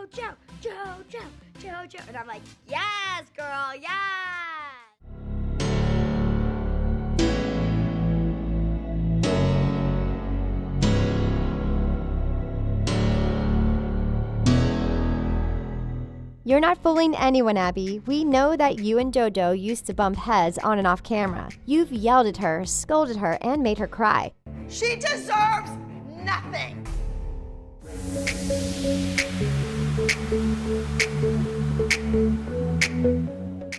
JoJo, JoJo, JoJo. And I'm like, yes, girl, yes. You're not fooling anyone, Abby. We know that you and JoJo used to bump heads on and off camera. You've yelled at her, scolded her, and made her cry. She deserves nothing.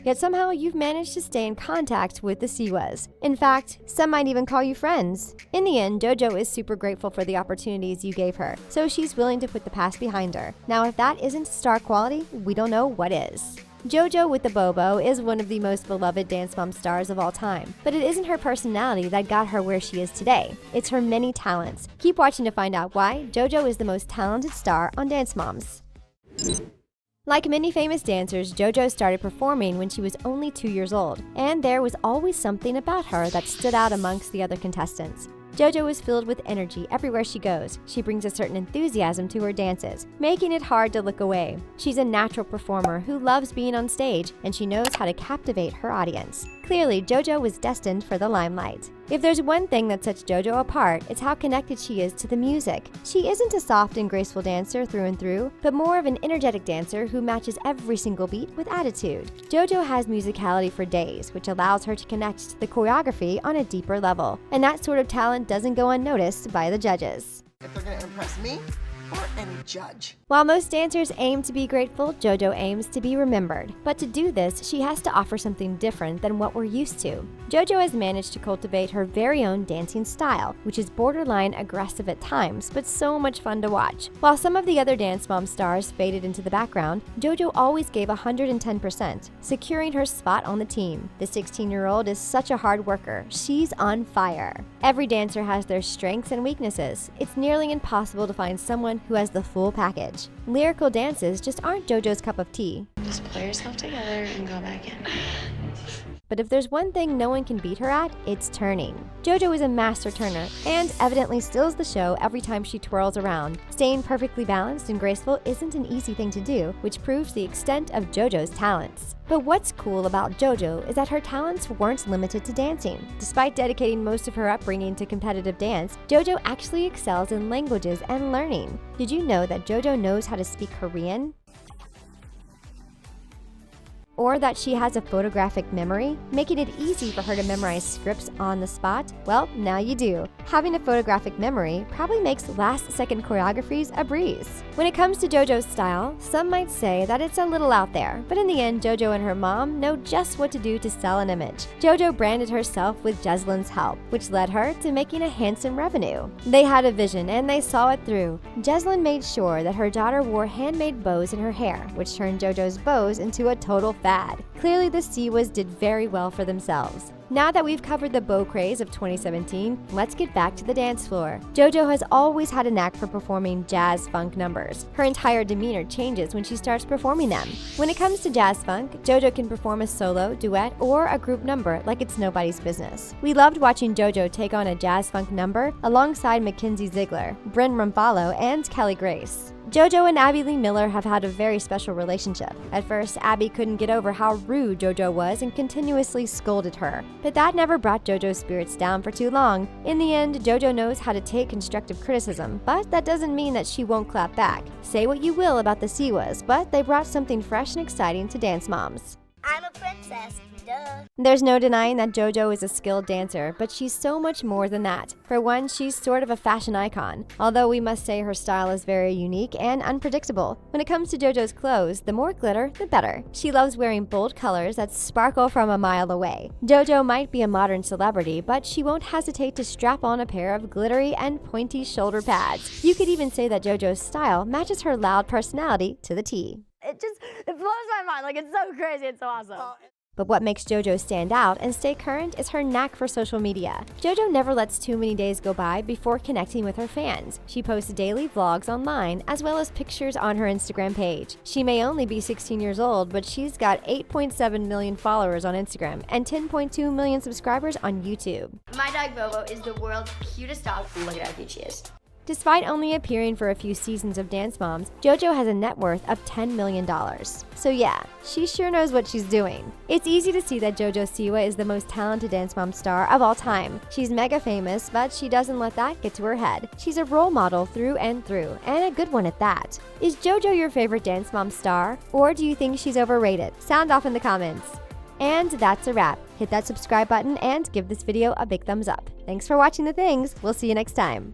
Yet somehow you've managed to stay in contact with the Siwas. In fact, some might even call you friends. In the end, JoJo is super grateful for the opportunities you gave her, so she's willing to put the past behind her. Now, if that isn't star quality, we don't know what is. JoJo with the BowBow is one of the most beloved Dance Mom stars of all time, but it isn't her personality that got her where she is today. It's her many talents. Keep watching to find out why JoJo is the most talented star on Dance Moms. Like many famous dancers, JoJo started performing when she was only 2 years old, and there was always something about her that stood out amongst the other contestants. JoJo is filled with energy everywhere she goes. She brings a certain enthusiasm to her dances, making it hard to look away. She's a natural performer who loves being on stage, and she knows how to captivate her audience. Clearly, JoJo was destined for the limelight. If there's one thing that sets JoJo apart, it's how connected she is to the music. She isn't a soft and graceful dancer through and through, but more of an energetic dancer who matches every single beat with attitude. JoJo has musicality for days, which allows her to connect to the choreography on a deeper level. And that sort of talent doesn't go unnoticed by the judges. If they're gonna impress me or any judge. While most dancers aim to be grateful, JoJo aims to be remembered. But to do this, she has to offer something different than what we're used to. JoJo has managed to cultivate her very own dancing style, which is borderline aggressive at times, but so much fun to watch. While some of the other Dance Mom stars faded into the background, JoJo always gave 110%, securing her spot on the team. The 16-year-old is such a hard worker. She's on fire. Every dancer has their strengths and weaknesses. It's nearly impossible to find someone who has the full package. Lyrical dances just aren't JoJo's cup of tea. Just pull yourself together and go back in. But if there's one thing no one can beat her at, it's turning. JoJo is a master turner and evidently steals the show every time she twirls around. Staying perfectly balanced and graceful isn't an easy thing to do, which proves the extent of JoJo's talents. But what's cool about JoJo is that her talents weren't limited to dancing. Despite dedicating most of her upbringing to competitive dance, JoJo actually excels in languages and learning. Did you know that JoJo knows how to speak Korean? Or that she has a photographic memory, making it easy for her to memorize scripts on the spot? Well, now you do. Having a photographic memory probably makes last-second choreographies a breeze. When it comes to JoJo's style, some might say that it's a little out there, but in the end, JoJo and her mom know just what to do to sell an image. JoJo branded herself with Jessalynn's help, which led her to making a handsome revenue. They had a vision and they saw it through. Jessalynn made sure that her daughter wore handmade bows in her hair, which turned JoJo's bows into a total fad. Clearly, the Siwas did very well for themselves. Now that we've covered the bow craze of 2017, let's get back to the dance floor. JoJo has always had a knack for performing jazz funk numbers. Her entire demeanor changes when she starts performing them. When it comes to jazz funk, JoJo can perform a solo, duet, or a group number like it's nobody's business. We loved watching JoJo take on a jazz funk number alongside Mackenzie Ziegler, Bryn Rumfalo, and Kelly Grace. JoJo and Abby Lee Miller have had a very special relationship. At first, Abby couldn't get over how rude JoJo was and continuously scolded her. But that never brought JoJo's spirits down for too long. In the end, JoJo knows how to take constructive criticism, but that doesn't mean that she won't clap back. Say what you will about the Siwas, but they brought something fresh and exciting to Dance Moms. I'm a princess, duh. There's no denying that JoJo is a skilled dancer, but she's so much more than that. For one, she's sort of a fashion icon, although we must say her style is very unique and unpredictable. When it comes to JoJo's clothes, the more glitter, the better. She loves wearing bold colors that sparkle from a mile away. JoJo might be a modern celebrity, but she won't hesitate to strap on a pair of glittery and pointy shoulder pads. You could even say that JoJo's style matches her loud personality to the T. It blows my mind. Like, it's so crazy. It's so awesome. But what makes JoJo stand out and stay current is her knack for social media. JoJo never lets too many days go by before connecting with her fans. She posts daily vlogs online as well as pictures on her Instagram page. She may only be 16 years old, but she's got 8.7 million followers on Instagram and 10.2 million subscribers on YouTube. My dog BowBow is the world's cutest dog. Look at how cute she is. Despite only appearing for a few seasons of Dance Moms, JoJo has a net worth of $10 million. So yeah, she sure knows what she's doing. It's easy to see that JoJo Siwa is the most talented Dance Mom star of all time. She's mega famous, but she doesn't let that get to her head. She's a role model through and through, and a good one at that. Is JoJo your favorite Dance Mom star, or do you think she's overrated? Sound off in the comments. And that's a wrap. Hit that subscribe button and give this video a big thumbs up. Thanks for watching The Things. We'll see you next time.